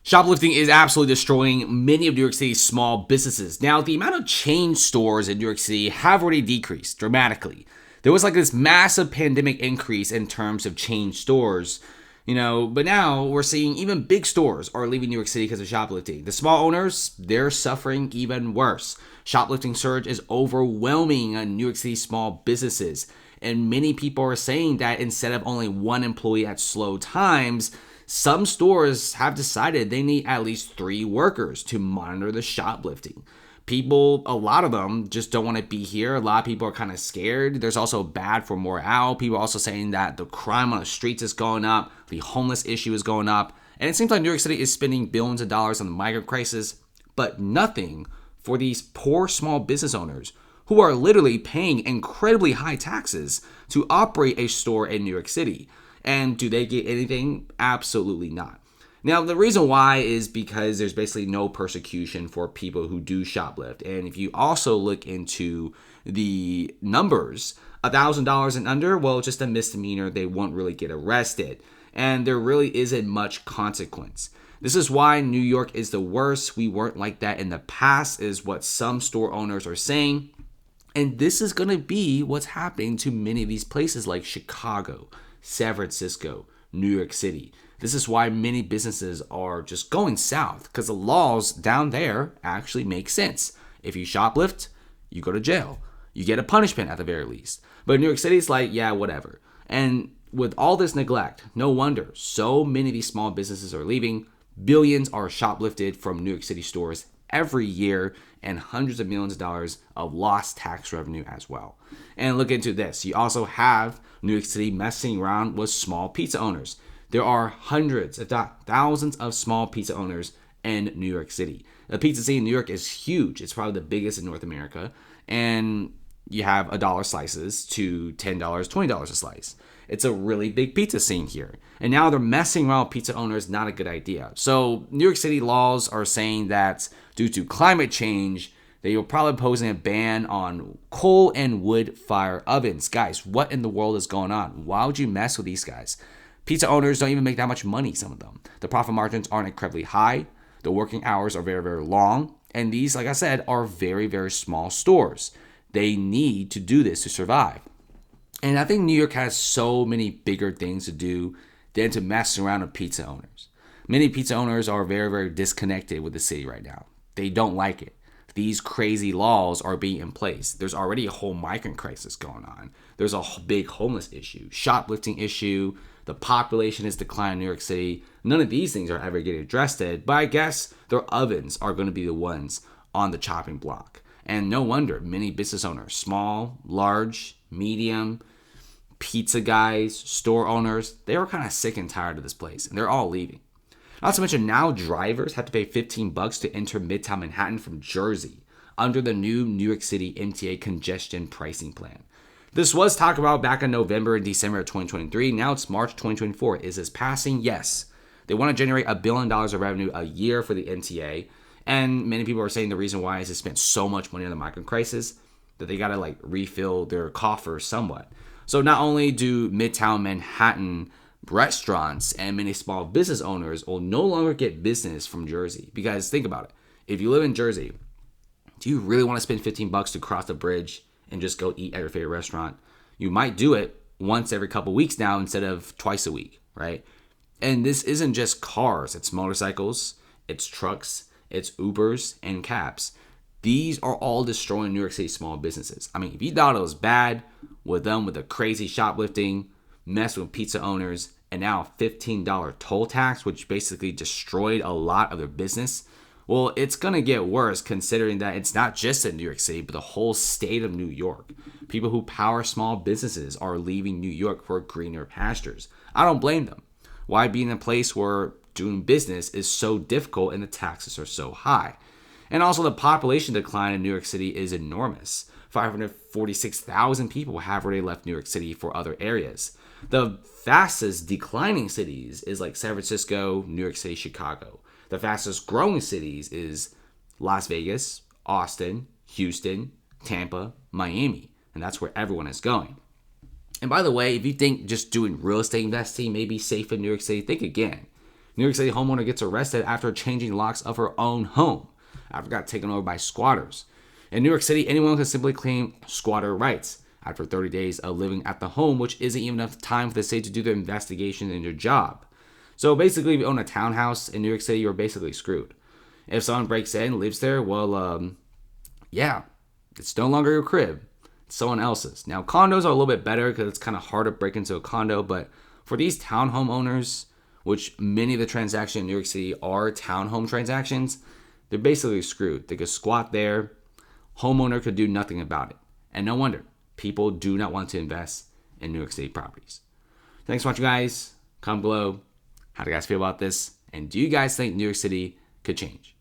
Shoplifting is absolutely destroying many of New York City's small businesses. Now, the amount of chain stores in New York City have already decreased dramatically. There was like this massive pandemic increase in terms of chain stores, but now we're seeing even big stores are leaving New York City because of shoplifting. The small owners, they're suffering even worse. Shoplifting surge is overwhelming New York City small businesses. And many people are saying that instead of only one employee at slow times, some stores have decided they need at least 3 workers to monitor the shoplifting. People, a lot of them just don't want to be here. A lot of people are kind of scared. There's also bad for morale. People are also saying that the crime on the streets is going up. The homeless issue is going up. And it seems like New York City is spending billions of dollars on the migrant crisis, but nothing for these poor small business owners who are literally paying incredibly high taxes to operate a store in New York City. And do they get anything? Absolutely not. Now, the reason why is because there's basically no persecution for people who do shoplift. And if you also look into the numbers, $1,000 and under, well, just a misdemeanor, they won't really get arrested. And there really isn't much consequence. This is why New York is the worst. We weren't like that in the past, is what some store owners are saying. And this is going to be what's happening to many of these places like Chicago, San Francisco, New York City. This is why many businesses are just going south, because the laws down there actually make sense. If you shoplift, you go to jail. You get a punishment at the very least. But in New York City, it's like, yeah, whatever. And with all this neglect, no wonder so many of these small businesses are leaving. Billions are shoplifted from New York City stores every year, and hundreds of millions of dollars of lost tax revenue as well. And look into this. You also have New York City messing around with small pizza owners. There are hundreds, if not thousands, of small pizza owners in New York City. The pizza scene in New York is huge. It's probably the biggest in North America. And you have $1 slices to $10, $20 a slice. It's a really big pizza scene here. And now they're messing around with pizza owners, not a good idea. So New York City laws are saying that due to climate change, they are probably imposing a ban on coal and wood fire ovens. Guys, what in the world is going on? Why would you mess with these guys? Pizza owners don't even make that much money, some of them. The profit margins aren't incredibly high. The working hours are very, very long. And these, like I said, are very, very small stores. They need to do this to survive. And I think New York has so many bigger things to do than to mess around with pizza owners. Many pizza owners are very, very disconnected with the city right now. They don't like it. These crazy laws are being in place. There's already a whole migrant crisis going on. There's a big homeless issue, shoplifting issue. The population is declining in New York City. None of these things are ever getting addressed, but I guess their ovens are going to be the ones on the chopping block. And no wonder many business owners, small, large, medium, pizza guys, store owners, they were kind of sick and tired of this place, and they're all leaving. Not to mention now drivers have to pay $15 to enter Midtown Manhattan from Jersey under the new New York City MTA congestion pricing plan. This was talked about back in November and December of 2023. Now it's March 2024. Is this passing? Yes. They want to generate $1 billion of revenue a year for the MTA. And many people are saying the reason why is they spent so much money on the migrant crisis that they got to refill their coffers somewhat. So not only do Midtown Manhattan restaurants and many small business owners will no longer get business from Jersey. Because think about it. If you live in Jersey, do you really want to spend $15 to cross the bridge and just go eat at your favorite restaurant? You might do it once every couple weeks now instead of twice a week, right? And this isn't just cars. It's motorcycles, it's trucks, it's Ubers and cabs. These are all destroying New York City small businesses. I mean, if you thought it was bad with them with the crazy shoplifting, messing with pizza owners, and now a $15 toll tax, which basically destroyed a lot of their business, well, it's going to get worse considering that it's not just in New York City, but the whole state of New York. People who power small businesses are leaving New York for greener pastures. I don't blame them. Why be in a place where doing business is so difficult and the taxes are so high? And also the population decline in New York City is enormous. 546,000 people have already left New York City for other areas. The fastest declining cities is like San Francisco, New York City, Chicago. The fastest growing cities is Las Vegas, Austin, Houston, Tampa, Miami. And that's where everyone is going. And by the way, if you think just doing real estate investing may be safe in New York City, think again. New York City homeowner gets arrested after changing locks of her own home after it got taken over by squatters. In New York City, anyone can simply claim squatter rights after 30 days of living at the home, which isn't even enough time for the state to do their investigation and their job. So basically, if you own a townhouse in New York City, you're basically screwed. If someone breaks in, lives there, well, yeah, it's no longer your crib. It's someone else's. Now, condos are a little bit better because it's kind of hard to break into a condo, but for these townhome owners, which many of the transactions in New York City are townhome transactions, they're basically screwed. They could squat there. Homeowner could do nothing about it. And no wonder. People do not want to invest in New York City properties. Thanks for watching, guys. Comment below. How do you guys feel about this? And do you guys think New York City could change?